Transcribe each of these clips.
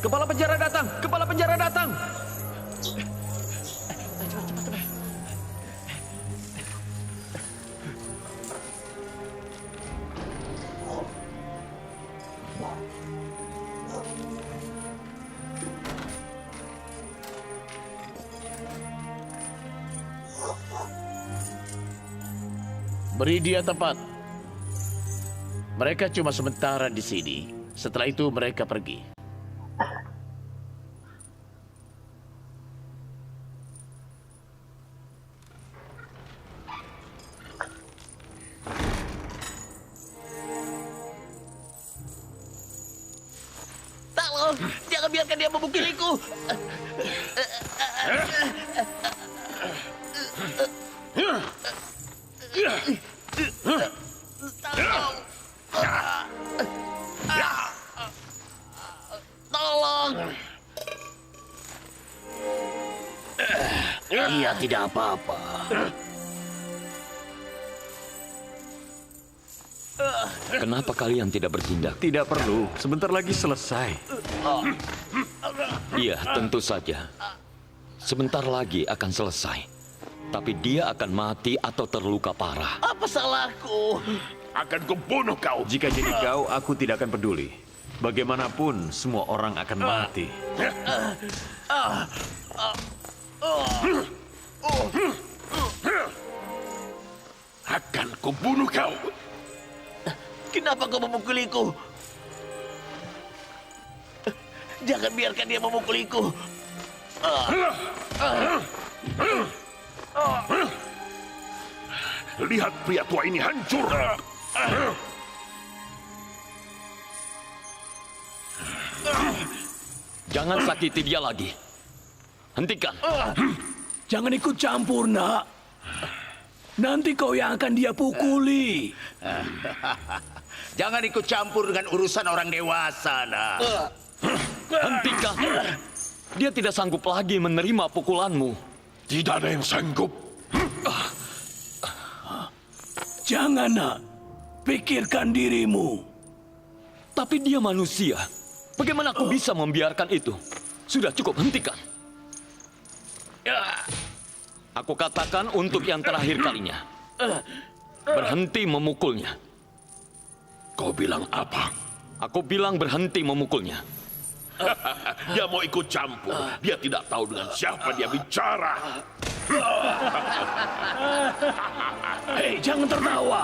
Kepala penjara datang! Kepala penjara datang! Beri dia tempat. Mereka cuma sementara di sini. Setelah itu mereka pergi. Tolong, jangan biarkan dia memukiliku. Tolong. Dia tidak apa-apa. Kenapa kalian tidak bertindak? Tidak perlu, sebentar lagi selesai. Iya, tentu saja. Sebentar lagi akan selesai. Tapi dia akan mati atau terluka parah. Apa salahku? Akan kubunuh kau. Jika jadi kau, aku tidak akan peduli. Bagaimanapun, semua orang akan mati. Akan kubunuh kau. Kenapa kau memukuliku? Jangan biarkan dia memukuliku. Lihat pria tua ini hancur. Jangan sakiti dia lagi. Hentikan. Jangan ikut campur, nak. Nanti kau yang akan dia pukuli. Jangan ikut campur dengan urusan orang dewasa, nak. Hentikan. Dia tidak sanggup lagi menerima pukulanmu. Tidak ada yang sanggup. Jangan, nak. Pikirkan dirimu. Tapi dia manusia. Bagaimana aku bisa membiarkan itu? Sudah cukup, hentikan. Aku katakan untuk yang terakhir kalinya. Berhenti memukulnya. Kau bilang apa? Aku bilang berhenti memukulnya. Dia mau ikut campur. Dia tidak tahu dengan siapa dia bicara. Hei, jangan tertawa.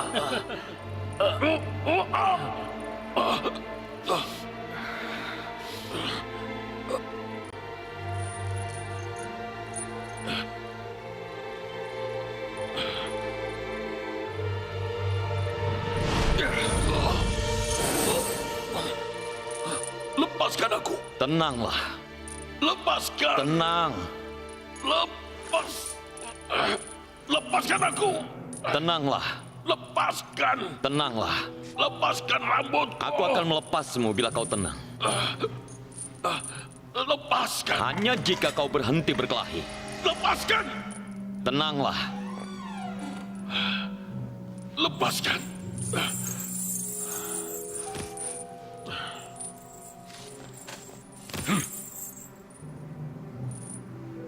Lepaskan aku. Tenanglah. Lepaskan. Tenang. Lepas. Lepaskan aku. Tenanglah. Lepaskan. Tenanglah. Lepaskan rambutku. Aku akan melepasmu bila kau tenang. Lepaskan. Hanya jika kau berhenti berkelahi. Lepaskan. Tenanglah. Lepaskan.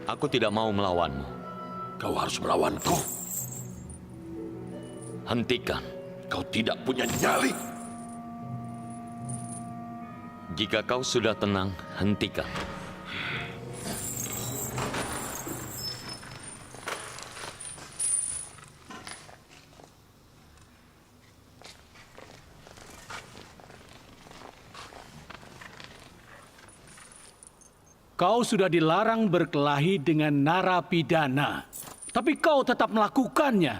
Aku tidak mau melawanmu. Kau harus melawanku. Hentikan. Kau tidak punya nyali. Jika kau sudah tenang, hentikan. Kau sudah dilarang berkelahi dengan narapidana. Tapi kau tetap melakukannya.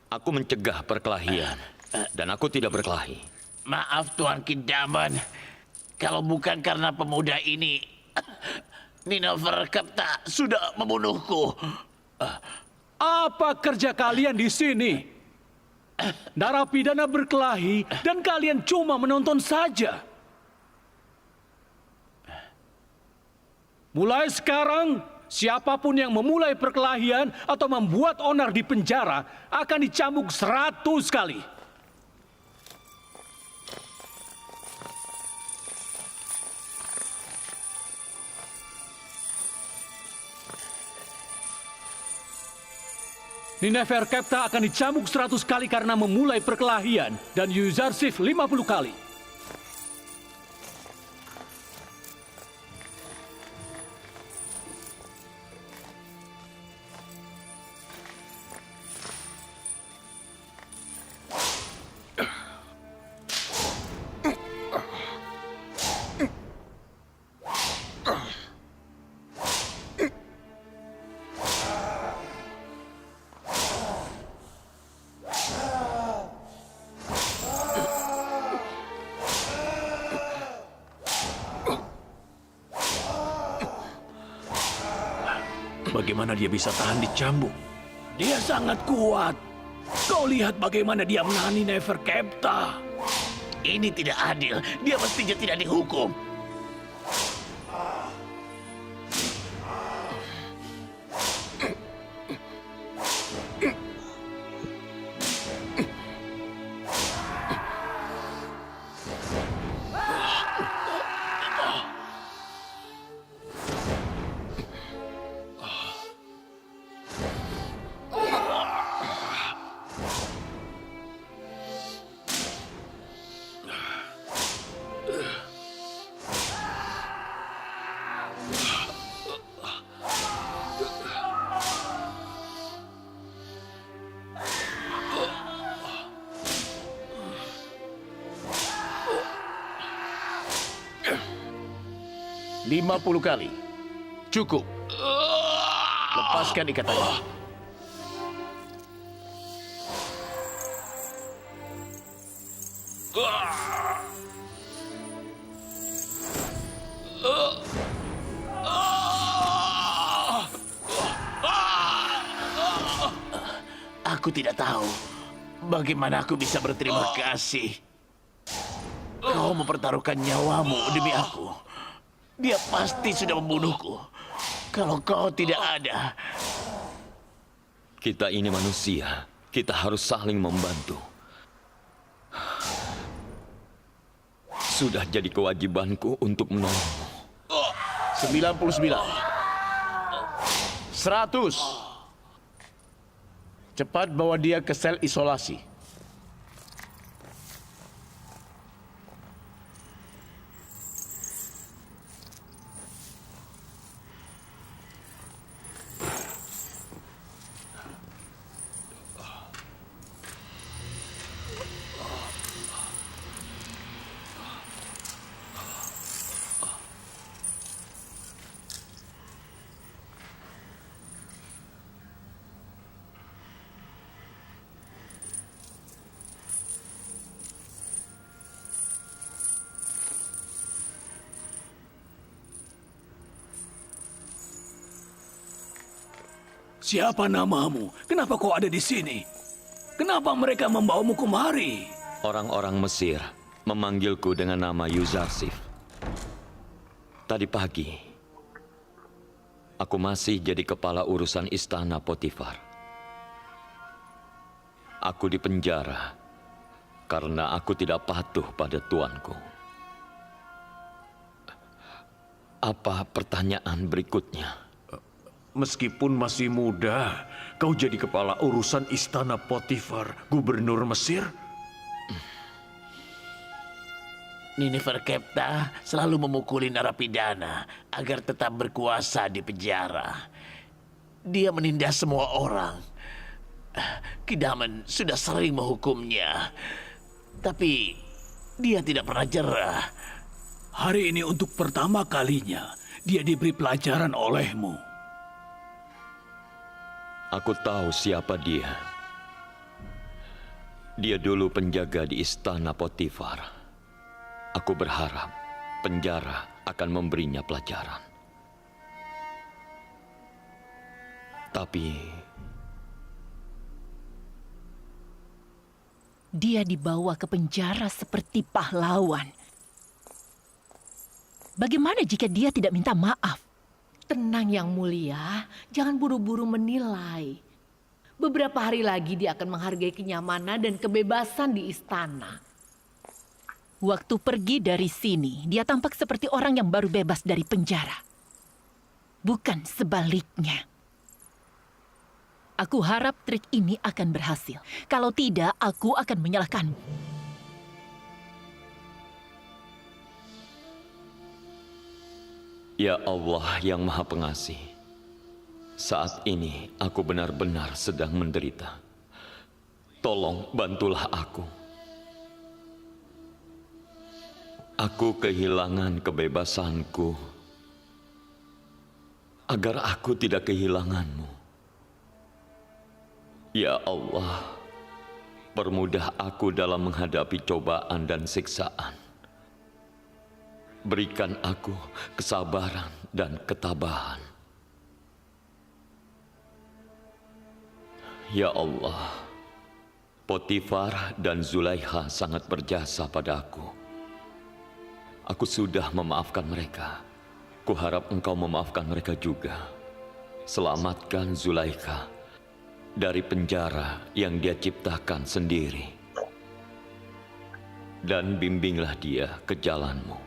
Aku mencegah perkelahian. Dan aku tidak berkelahi. Maaf Tuan Kidaman. Kalau bukan karena pemuda ini, Ninover Kepta sudah membunuhku. Apa kerja kalian di sini? Narapidana berkelahi dan kalian cuma menonton saja. Mulai sekarang, siapapun yang memulai perkelahian atau membuat onar di penjara akan dicambuk 100 kali. Neferkepta akan dicambuk 100 kali karena memulai perkelahian dan Yuzarsif 50 kali. Bagaimana dia bisa tahan dicambuk? Dia sangat kuat. Kau lihat bagaimana dia menangani Neferkepta. Ini tidak adil. Dia mestinya tidak dihukum. Lima 50 kali. Cukup. Lepaskan ikatannya. Aku tidak tahu bagaimana aku bisa berterima kasih. Kau mempertaruhkan nyawamu demi aku. Dia pasti sudah membunuhku. Kalau kau tidak ada. Kita ini manusia. Kita harus saling membantu. Sudah jadi kewajibanku untuk menolongmu. 99. 100. Cepat bawa dia ke sel isolasi. Siapa namamu? Kenapa kau ada di sini? Kenapa mereka membawamu kemari? Orang-orang Mesir memanggilku dengan nama Yuzarsif. Tadi pagi, aku masih jadi kepala urusan istana Potifar. Aku dipenjara karena aku tidak patuh pada tuanku. Apa pertanyaan berikutnya? Meskipun masih muda, kau jadi kepala urusan istana Potifar, gubernur Mesir? Neferkepta selalu memukuli narapidana agar tetap berkuasa di penjara. Dia menindas semua orang. Kidaman sudah sering menghukumnya. Tapi dia tidak pernah jerah. Hari ini untuk pertama kalinya dia diberi pelajaran olehmu. Aku tahu siapa dia. Dia dulu penjaga di istana Potifar. Aku berharap penjara akan memberinya pelajaran. Tapi dia dibawa ke penjara seperti pahlawan. Bagaimana jika dia tidak minta maaf? Tenang Yang Mulia, jangan buru-buru menilai. Beberapa hari lagi dia akan menghargai kenyamanan dan kebebasan di istana. Waktu pergi dari sini, dia tampak seperti orang yang baru bebas dari penjara. Bukan sebaliknya. Aku harap trik ini akan berhasil. Kalau tidak, aku akan menyalahkanmu. Ya Allah yang Maha Pengasih, saat ini aku benar-benar sedang menderita. Tolong bantulah aku. Aku kehilangan kebebasanku agar aku tidak kehilanganmu. Ya Allah, permudah aku dalam menghadapi cobaan dan siksaan. Berikan aku kesabaran dan ketabahan. Ya Allah, Potifar dan Zulaikha sangat berjasa padaku. Aku sudah memaafkan mereka. Kuharap engkau memaafkan mereka juga. Selamatkan Zulaikha dari penjara yang dia ciptakan sendiri. Dan bimbinglah dia ke jalanmu.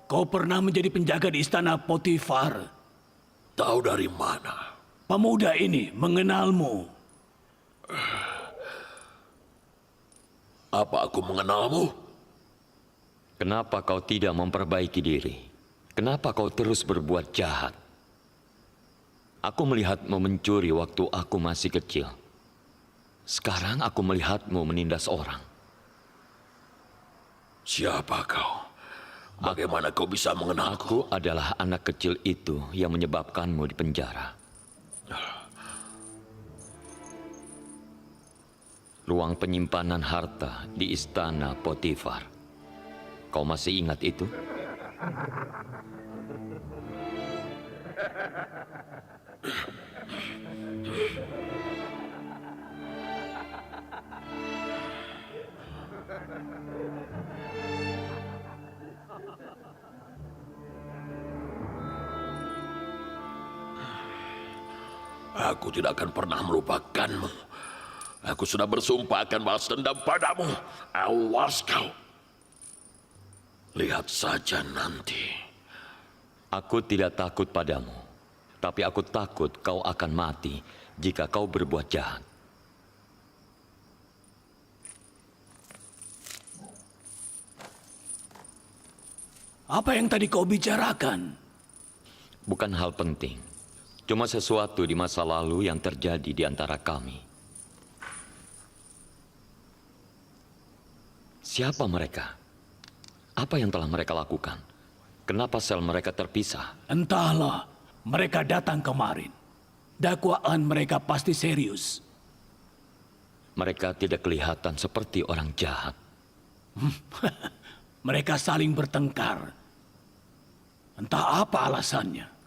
Kau pernah menjadi penjaga di istana Potifar. Tahu dari mana? Pemuda ini mengenalmu. Apa aku mengenalmu? Kenapa kau tidak memperbaiki diri? Kenapa kau terus berbuat jahat? Aku melihatmu mencuri waktu aku masih kecil. Sekarang aku melihatmu menindas orang. Siapa kau? Bagaimana kau bisa mengenalku? Aku adalah anak kecil itu yang menyebabkanmu di penjara. Ruang penyimpanan harta di istana Potifar. Kau masih ingat itu? Aku tidak akan pernah melupakanmu. Aku sudah bersumpah akan balas dendam padamu. Awas kau. Lihat saja nanti. Aku tidak takut padamu, tapi aku takut kau akan mati jika kau berbuat jahat. Apa yang tadi kau bicarakan? Bukan hal penting. Cuma sesuatu di masa lalu yang terjadi di antara kami. Siapa mereka? Apa yang telah mereka lakukan? Kenapa sel mereka terpisah? Entahlah, mereka datang kemarin. Dakwaan mereka pasti serius. Mereka tidak kelihatan seperti orang jahat. Mereka saling bertengkar. Entah apa alasannya.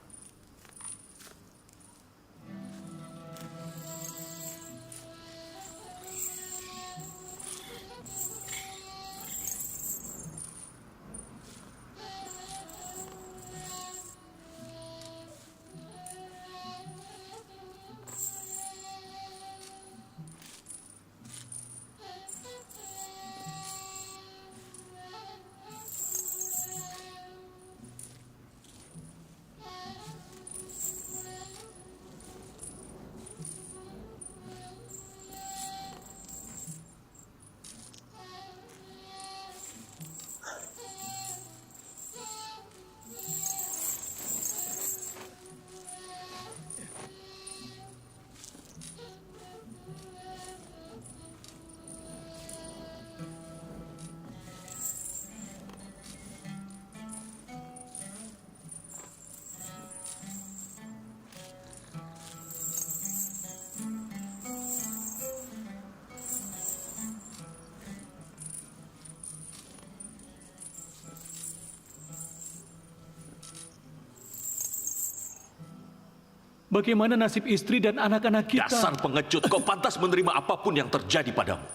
Bagaimana nasib istri dan anak-anak kita? Dasar pengecut, kau pantas menerima apapun yang terjadi padamu.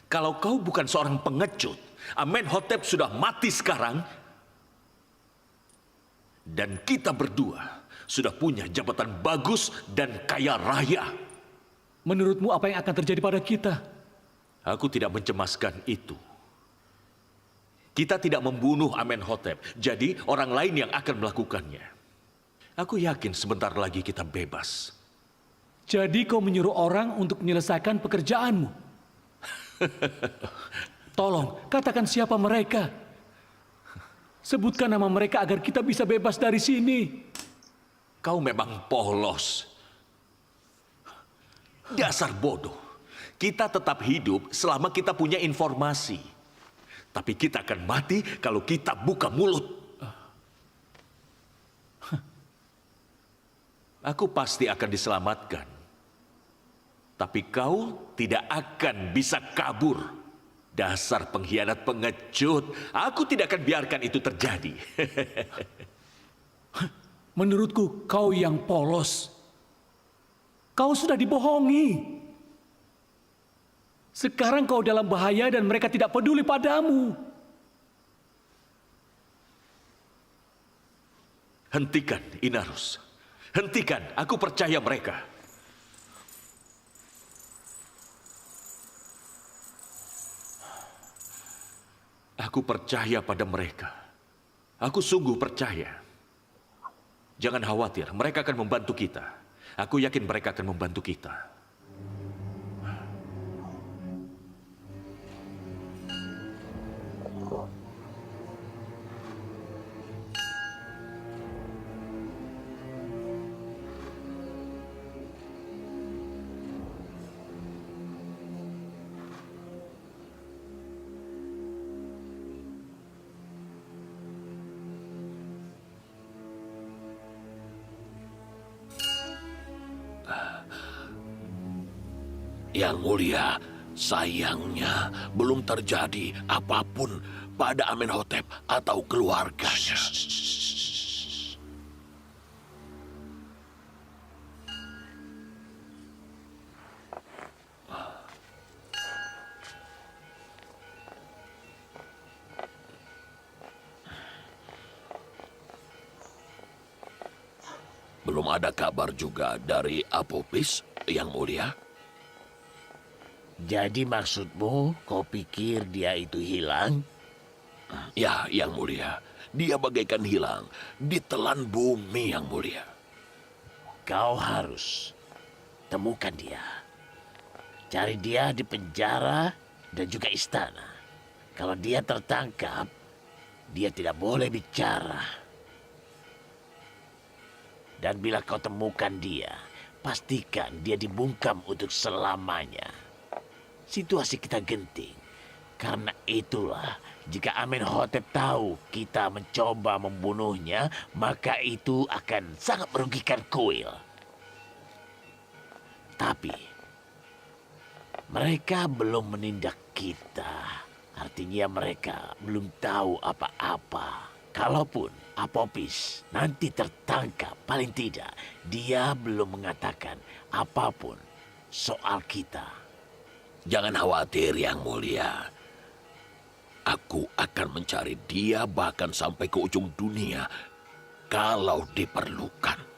Kalau kau bukan seorang pengecut, Amenhotep sudah mati sekarang. Dan kita berdua sudah punya jabatan bagus dan kaya raya. Menurutmu apa yang akan terjadi pada kita? Aku tidak mencemaskan itu. Kita tidak membunuh Amenhotep, jadi orang lain yang akan melakukannya. Aku yakin sebentar lagi kita bebas. Jadi kau menyuruh orang untuk menyelesaikan pekerjaanmu? Tolong, katakan siapa mereka. Sebutkan nama mereka agar kita bisa bebas dari sini. Kau memang polos. Dasar bodoh. Kita tetap hidup selama kita punya informasi. Tapi kita akan mati kalau kita buka mulut. Aku pasti akan diselamatkan. Tapi kau tidak akan bisa kabur. Dasar pengkhianat pengecut. Aku tidak akan biarkan itu terjadi. Menurutku kau yang polos. Kau sudah dibohongi. Sekarang kau dalam bahaya dan mereka tidak peduli padamu. Hentikan, Inarus. Hentikan, aku percaya mereka. Aku percaya pada mereka. Aku sungguh percaya. Jangan khawatir, mereka akan membantu kita. Aku yakin mereka akan membantu kita. Yang mulia, sayangnya belum terjadi apapun pada Amenhotep atau keluarganya. Belum ada kabar juga dari Apopis, Yang mulia. Jadi maksudmu, kau pikir dia itu hilang? Ya, Yang mulia. Dia bagaikan hilang, ditelan bumi, Yang mulia. Kau harus temukan dia. Cari dia di penjara dan juga istana. Kalau dia tertangkap, dia tidak boleh bicara. Dan bila kau temukan dia, pastikan dia dibungkam untuk selamanya. Situasi kita genting. Karena itulah, jika Amenhotep tahu kita mencoba membunuhnya, maka itu akan sangat merugikan kuil. Tapi, mereka belum menindak kita. Artinya mereka belum tahu apa-apa. Kalaupun Apopis nanti tertangkap, paling tidak dia belum mengatakan apapun soal kita. Jangan khawatir, Yang mulia. Aku akan mencari dia bahkan sampai ke ujung dunia kalau diperlukan.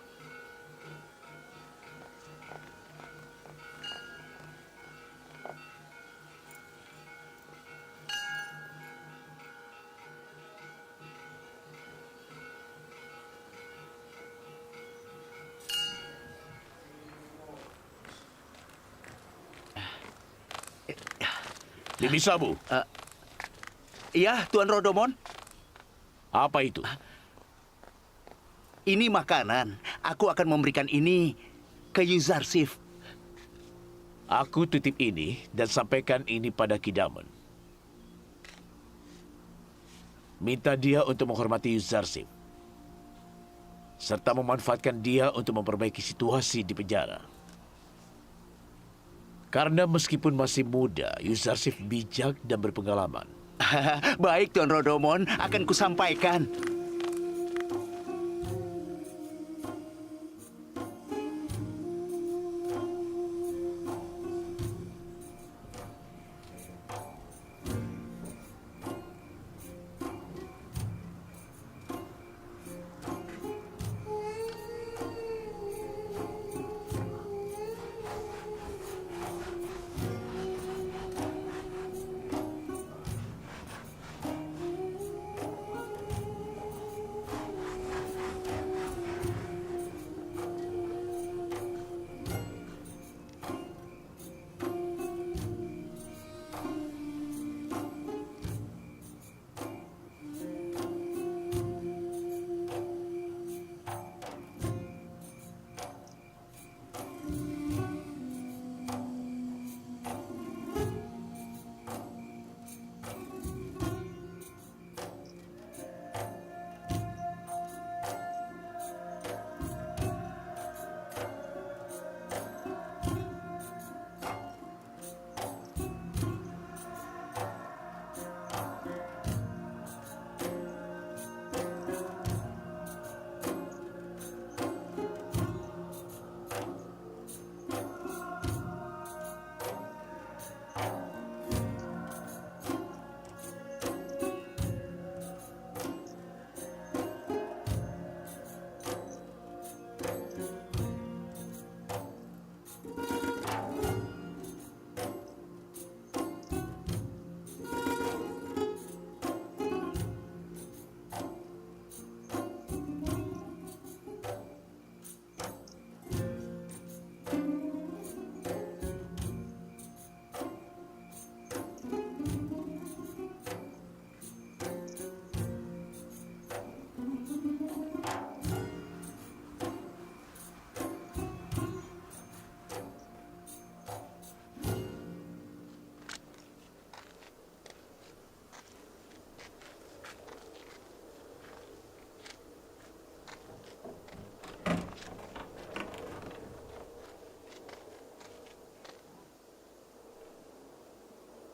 Bimisabu, Iya, Tuan Rodomon. apa itu? Ini makanan. Aku akan memberikan ini ke Yuzarsif. Aku titip ini dan sampaikan ini pada Kidamen. Minta dia untuk menghormati Yuzarsif. Serta memanfaatkan dia untuk memperbaiki situasi di penjara. Karena meskipun masih muda, Yuzarsif bijak dan berpengalaman. Baik, Tuan Rodomon. Akan kusampaikan.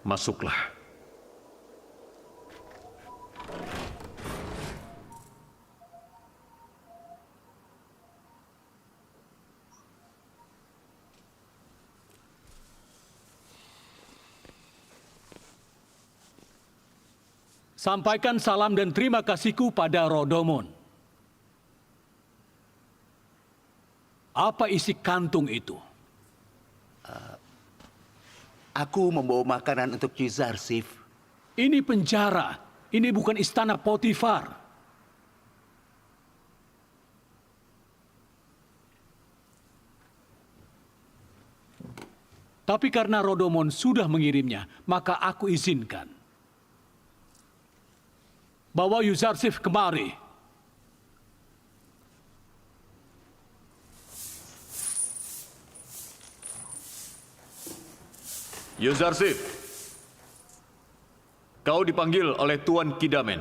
Masuklah. Sampaikan salam dan terima kasihku pada Rodomon. Apa isi kantung itu? Aku membawa makanan untuk Yuzarsif. Ini penjara. Ini bukan istana Potifar. Tapi karena Rodomon sudah mengirimnya, maka aku izinkan. Bawa Yuzarsif kemari. Yuzarsif, kau dipanggil oleh Tuan Kidamen.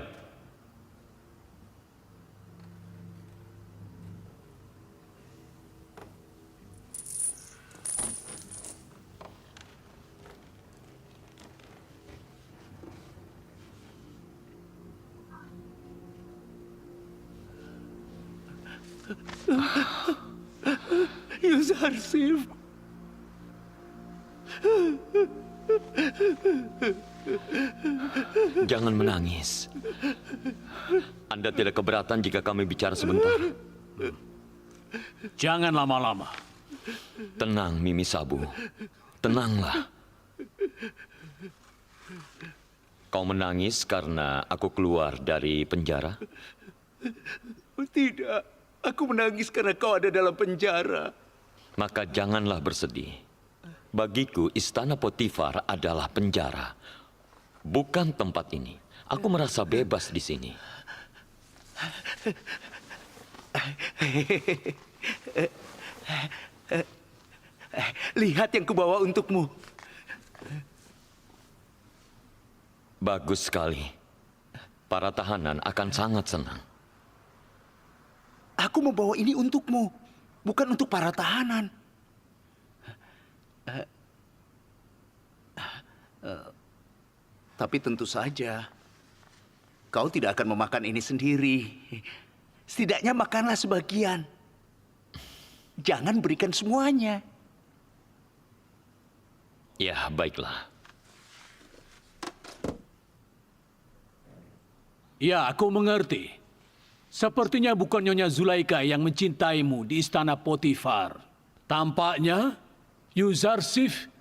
Yuzarsif. Jangan menangis. Anda tidak keberatan jika kami bicara sebentar? Jangan lama-lama. Tenang, Mimi Sabu. Tenanglah. Kau menangis karena aku keluar dari penjara? Tidak, aku menangis karena kau ada dalam penjara. Maka janganlah bersedih. Bagiku, Istana Potifar adalah penjara. Bukan tempat ini. Aku merasa bebas di sini. Lihat yang kubawa untukmu. Bagus sekali. Para tahanan akan sangat senang. Aku membawa ini untukmu, bukan untuk para tahanan. Tapi tentu saja, kau tidak akan memakan ini sendiri. Setidaknya makanlah sebagian. Jangan berikan semuanya. Ya, baiklah. Ya, aku mengerti. Sepertinya bukan Nyonya Zulaika yang mencintaimu di istana Potifar. Tampaknya Yuzarsif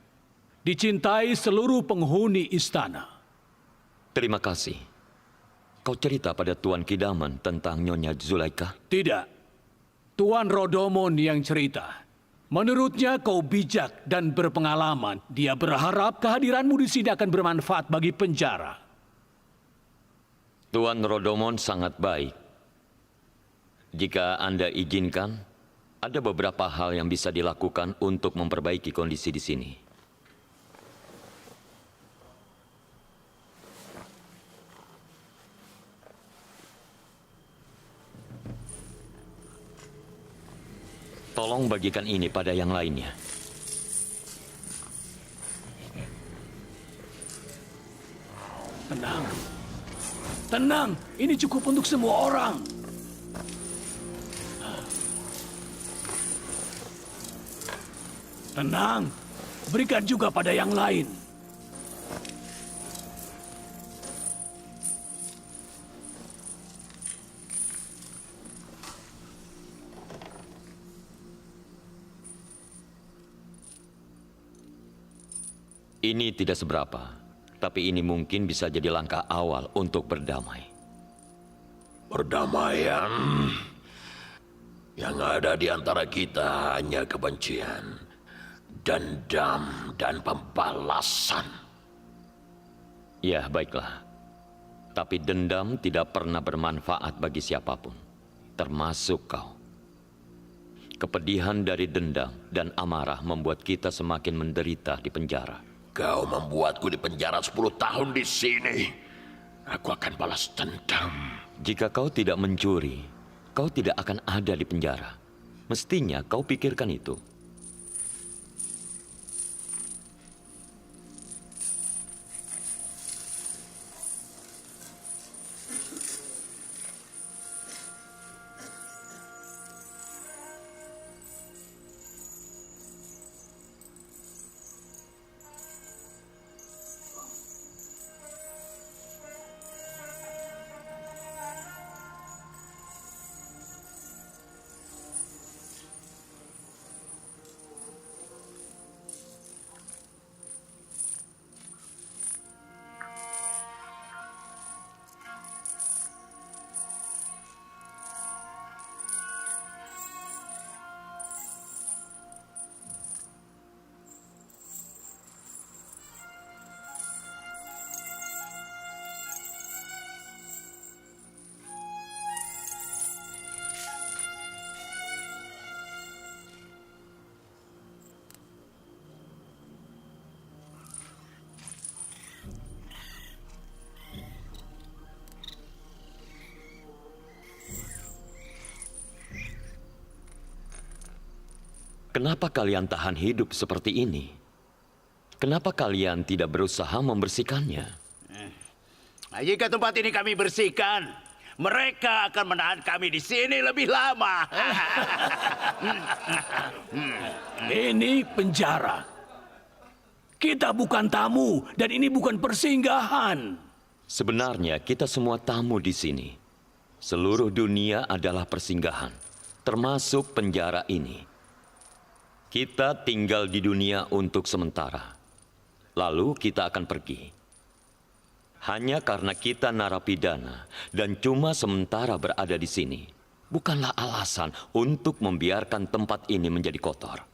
dicintai seluruh penghuni istana. Terima kasih. Kau cerita pada Tuan Kidaman tentang Nyonya Zulaika? Tidak. Tuan Rodomon yang cerita. Menurutnya kau bijak dan berpengalaman. Dia berharap kehadiranmu di sini akan bermanfaat bagi penjara. Tuan Rodomon sangat baik. Jika Anda izinkan, ada beberapa hal yang bisa dilakukan untuk memperbaiki kondisi di sini. Tolong bagikan ini pada yang lainnya. Tenang. Tenang, ini cukup untuk semua orang. Tenang, berikan juga pada yang lain. Ini tidak seberapa, tapi ini mungkin bisa jadi langkah awal untuk berdamai. Perdamaian. Yang ada di antara kita hanya kebencian, dendam, dan pembalasan. Ya, baiklah. Tapi dendam tidak pernah bermanfaat bagi siapapun, termasuk kau. Kepedihan dari dendam dan amarah membuat kita semakin menderita di penjara. Kau membuatku di penjara 10 tahun di sini. Aku akan balas dendam. Jika kau tidak mencuri, kau tidak akan ada di penjara. Mestinya kau pikirkan itu. Kenapa kalian tahan hidup seperti ini? Kenapa kalian tidak berusaha membersihkannya? Jika tempat ini kami bersihkan, mereka akan menahan kami di sini lebih lama. Ini penjara. Kita bukan tamu dan ini bukan persinggahan. Sebenarnya kita semua tamu di sini. Seluruh dunia adalah persinggahan, termasuk penjara ini. Kita tinggal di dunia untuk sementara. Lalu kita akan pergi. Hanya karena kita narapidana dan cuma sementara berada di sini, bukanlah alasan untuk membiarkan tempat ini menjadi kotor.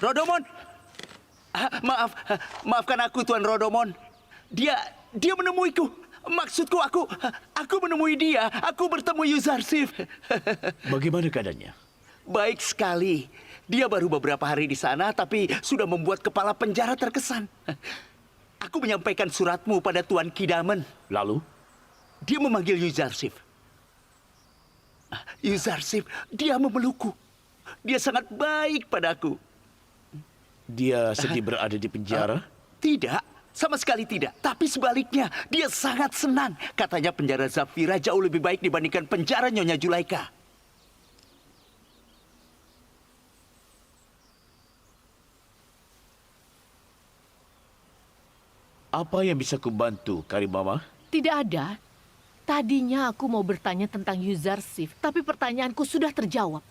Rodomon! Maafkan aku, Tuan Rodomon. Dia menemuiku. Maksudku, aku menemui dia. Aku bertemu Yuzarsif. Bagaimana keadaannya? Baik sekali. Dia baru beberapa hari di sana, tapi sudah membuat kepala penjara terkesan. Aku menyampaikan suratmu pada Tuan Kidamen. Lalu? Dia memanggil Yuzarsif. Yuzarsif, dia memelukku. Dia sangat baik padaku. Dia sedih berada di penjara? Tidak, sama sekali tidak. Tapi sebaliknya, dia sangat senang. Katanya penjara Zafira jauh lebih baik dibandingkan penjara Nyonya Julaika. Apa yang bisa kubantu, Karimama? Tidak ada. Tadinya aku mau bertanya tentang Yuzarsif, tapi pertanyaanku sudah terjawab.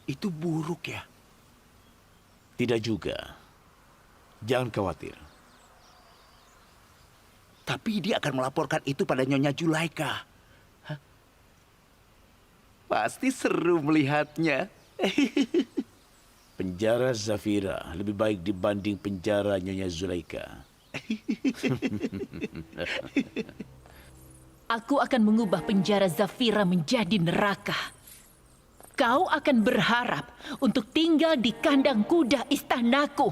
Itu buruk ya? Tidak juga. Jangan khawatir. Tapi dia akan melaporkan itu pada Nyonya Julaika. Hah? Pasti seru melihatnya. Penjara Zafira lebih baik dibanding penjara Nyonya Zulaika. Aku akan mengubah penjara Zafira menjadi neraka. Kau akan berharap untuk tinggal di kandang kuda istanaku.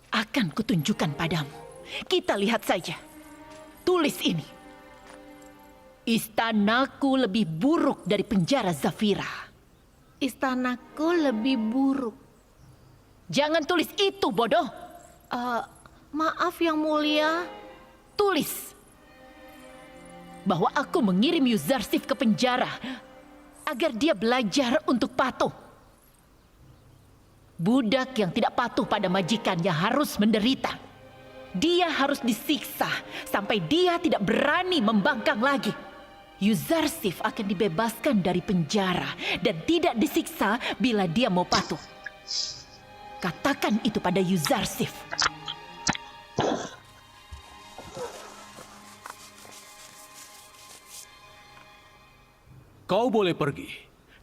Akan kutunjukkan padamu. Kita lihat saja. Tulis ini. Istanaku lebih buruk dari penjara Zafira. Istanaku lebih buruk. Jangan tulis itu, bodoh. Maaf yang mulia. Tulis bahwa aku mengirim Yuzarsif ke penjara agar dia belajar untuk patuh. Budak yang tidak patuh pada majikannya harus menderita. Dia harus disiksa sampai dia tidak berani membangkang lagi. Yuzarsif akan dibebaskan dari penjara dan tidak disiksa bila dia mau patuh. Katakan itu pada Yuzarsif. Kau boleh pergi.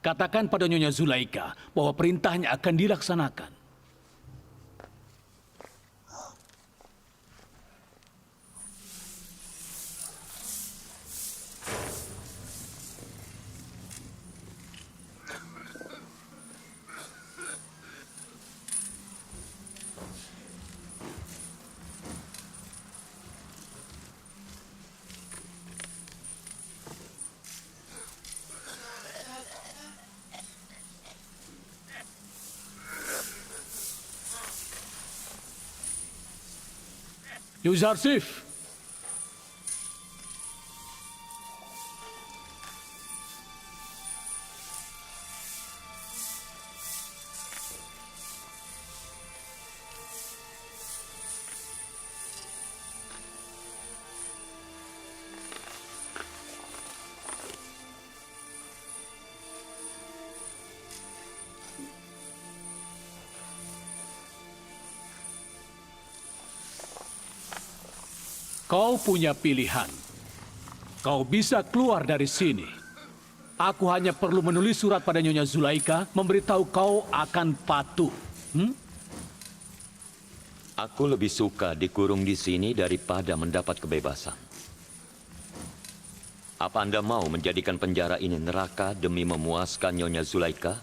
Katakan pada Nyonya Zulaika bahwa perintahnya akan dilaksanakan. Yuzarsif, kau punya pilihan. Kau bisa keluar dari sini. Aku hanya perlu menulis surat pada Nyonya Zulaika memberitahu kau akan patuh. Aku lebih suka dikurung di sini daripada mendapat kebebasan. Apa Anda mau menjadikan penjara ini neraka demi memuaskan Nyonya Zulaika?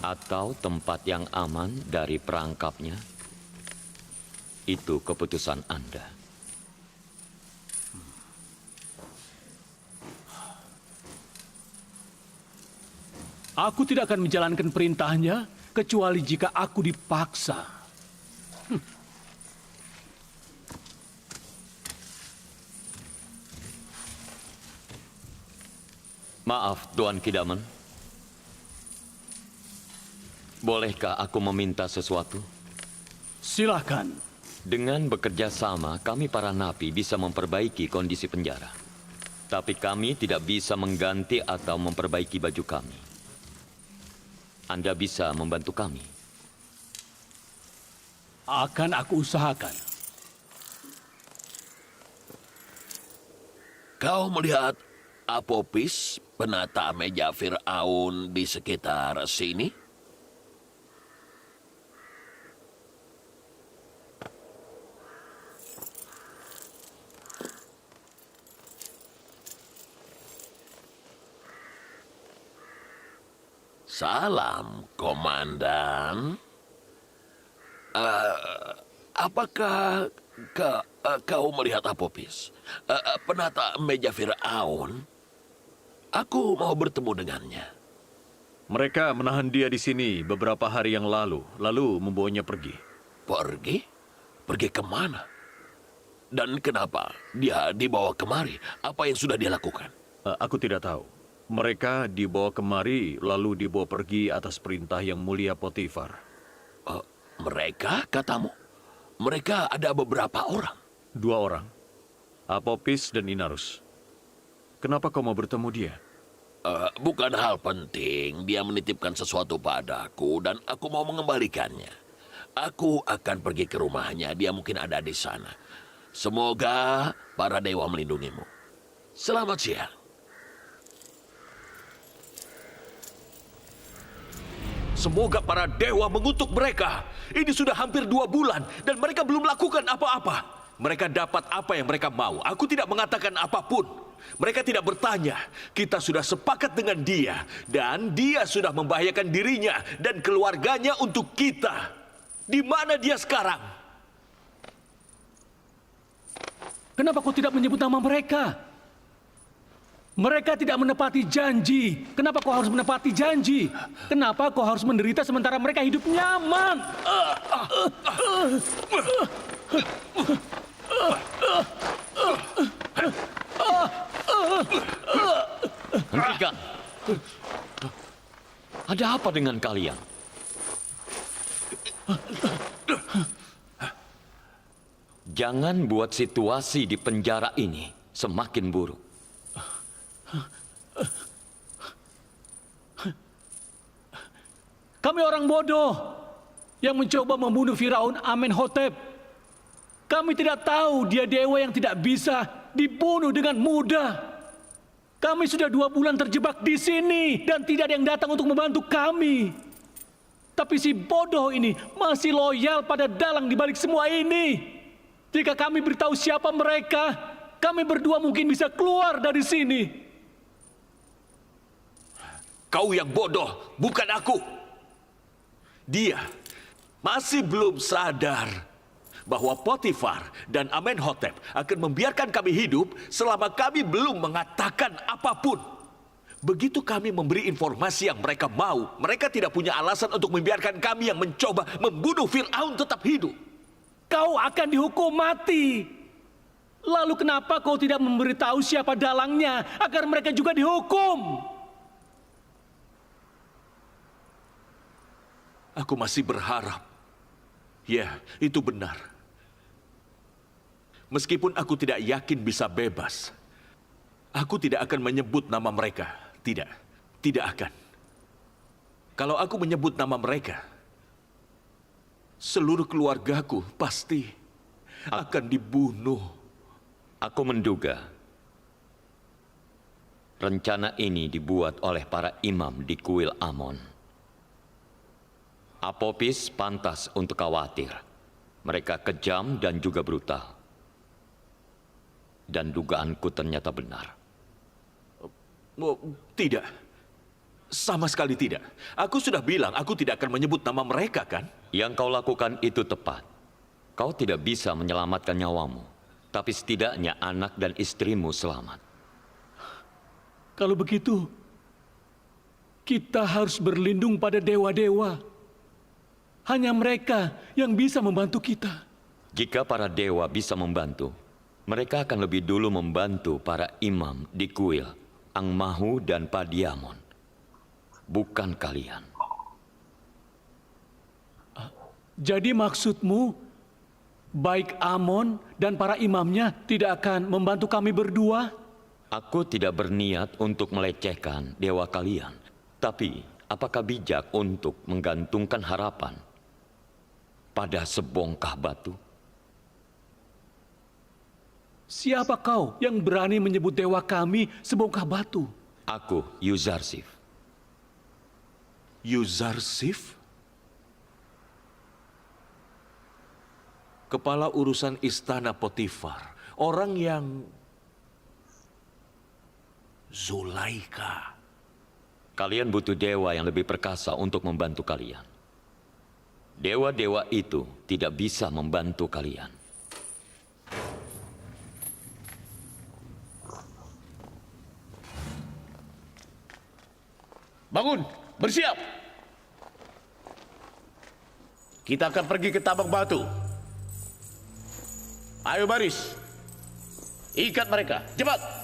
Atau tempat yang aman dari perangkapnya? Itu keputusan Anda. Aku tidak akan menjalankan perintahnya kecuali jika aku dipaksa. Maaf, Tuan Kidaman. Bolehkah aku meminta sesuatu? Silakan. Dengan bekerja sama, kami para napi bisa memperbaiki kondisi penjara. Tapi kami tidak bisa mengganti atau memperbaiki baju kami. Anda bisa membantu kami. Akan aku usahakan. Kau melihat Apopis, penata meja Fir'aun di sekitar sini? Salam, Komandan. Apakah kau melihat Apopis? Penata meja Fir'aun? Aku mau bertemu dengannya. Mereka menahan dia di sini beberapa hari yang lalu membawanya pergi. Pergi? Pergi kemana? Dan kenapa dia dibawa kemari? Apa yang sudah dia lakukan? Aku tidak tahu. Mereka dibawa kemari lalu dibawa pergi atas perintah yang mulia Potifar. Mereka, katamu? Mereka ada beberapa orang. 2 orang. Apopis dan Inarus. Kenapa kau mau bertemu dia? Bukan hal penting. Dia menitipkan sesuatu padaku dan aku mau mengembalikannya. Aku akan pergi ke rumahnya. Dia mungkin ada di sana. Semoga para dewa melindungimu. Selamat siang. Semoga para dewa mengutuk mereka. Ini sudah hampir 2 bulan dan mereka belum melakukan apa-apa. Mereka dapat apa yang mereka mau. Aku tidak mengatakan apapun. Mereka tidak bertanya. Kita sudah sepakat dengan dia dan dia sudah membahayakan dirinya dan keluarganya untuk kita. Di mana dia sekarang? Kenapa kau tidak menyebut nama mereka? Mereka tidak menepati janji. Kenapa kau harus menepati janji? Kenapa kau harus menderita sementara mereka hidup nyaman? Hentikan. Ada apa dengan kalian? Jangan buat situasi di penjara ini semakin buruk. Kami orang bodoh yang mencoba membunuh Firaun Amenhotep. Kami tidak tahu dia dewa yang tidak bisa dibunuh dengan mudah. Kami sudah 2 bulan terjebak di sini dan tidak ada yang datang untuk membantu kami. Tapi si bodoh ini masih loyal pada dalang di balik semua ini. Jika kami beritahu siapa mereka, kami berdua mungkin bisa keluar dari sini. Kau yang bodoh, bukan aku. Dia masih belum sadar bahwa Potifar dan Amenhotep akan membiarkan kami hidup selama kami belum mengatakan apapun. Begitu kami memberi informasi yang mereka mau, mereka tidak punya alasan untuk membiarkan kami yang mencoba membunuh Fir'aun tetap hidup. Kau akan dihukum mati. Lalu kenapa kau tidak memberitahu siapa dalangnya agar mereka juga dihukum? Aku masih berharap. Ya, itu benar. Meskipun aku tidak yakin bisa bebas, aku tidak akan menyebut nama mereka. Tidak, tidak akan. Kalau aku menyebut nama mereka, seluruh keluargaku pasti akan dibunuh. Aku menduga rencana ini dibuat oleh para imam di kuil Amon. Apopis pantas untuk khawatir. Mereka kejam dan juga brutal. Dan dugaanku ternyata benar. Oh, tidak. Sama sekali tidak. Aku sudah bilang aku tidak akan menyebut nama mereka, kan? Yang kau lakukan itu tepat. Kau tidak bisa menyelamatkan nyawamu. Tapi setidaknya anak dan istrimu selamat. Kalau begitu, kita harus berlindung pada dewa-dewa. Hanya mereka yang bisa membantu kita. Jika para dewa bisa membantu, mereka akan lebih dulu membantu para imam di kuil Angmahu dan Padiamon. Bukan kalian. Jadi maksudmu, baik Amon dan para imamnya tidak akan membantu kami berdua? Aku tidak berniat untuk melecehkan dewa kalian. Tapi, apakah bijak untuk menggantungkan harapan pada sebongkah batu? Siapa kau yang berani menyebut dewa kami sebongkah batu? Aku, Yuzarsif. Yuzarsif? Kepala urusan istana Potifar. Orang yang... Zulaika. Kalian butuh dewa yang lebih perkasa untuk membantu kalian. Dewa-dewa itu tidak bisa membantu kalian. Bangun, bersiap. Kita akan pergi ke tambang batu. Ayo baris. Ikat mereka, cepat.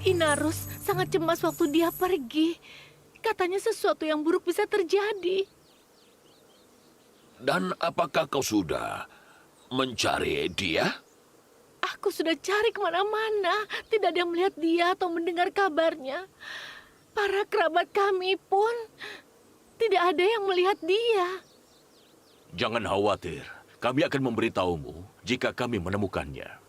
Inarus sangat cemas waktu dia pergi. Katanya sesuatu yang buruk bisa terjadi. Dan apakah kau sudah mencari dia? Aku sudah cari kemana-mana. Tidak ada yang melihat dia atau mendengar kabarnya. Para kerabat kami pun tidak ada yang melihat dia. Jangan khawatir. Kami akan memberitahumu jika kami menemukannya.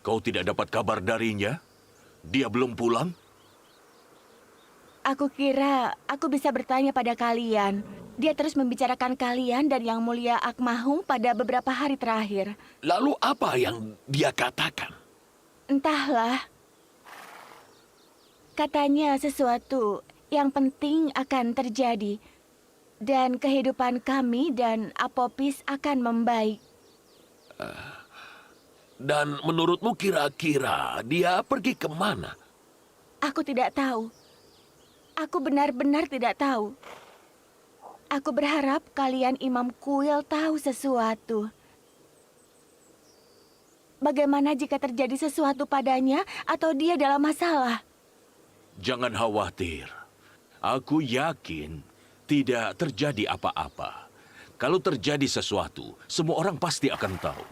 Kau tidak dapat kabar darinya? Dia belum pulang? Aku kira aku bisa bertanya pada kalian. Dia terus membicarakan kalian dan Yang Mulia Akmahung pada beberapa hari terakhir. Lalu apa yang dia katakan? Entahlah. Katanya sesuatu yang penting akan terjadi. Dan kehidupan kami dan Apopis akan membaik. Dan menurutmu kira-kira dia pergi kemana? Aku tidak tahu. Aku benar-benar tidak tahu. Aku berharap kalian Imam Kuil tahu sesuatu. Bagaimana jika terjadi sesuatu padanya atau dia dalam masalah? Jangan khawatir. Aku yakin tidak terjadi apa-apa. Kalau terjadi sesuatu, semua orang pasti akan tahu.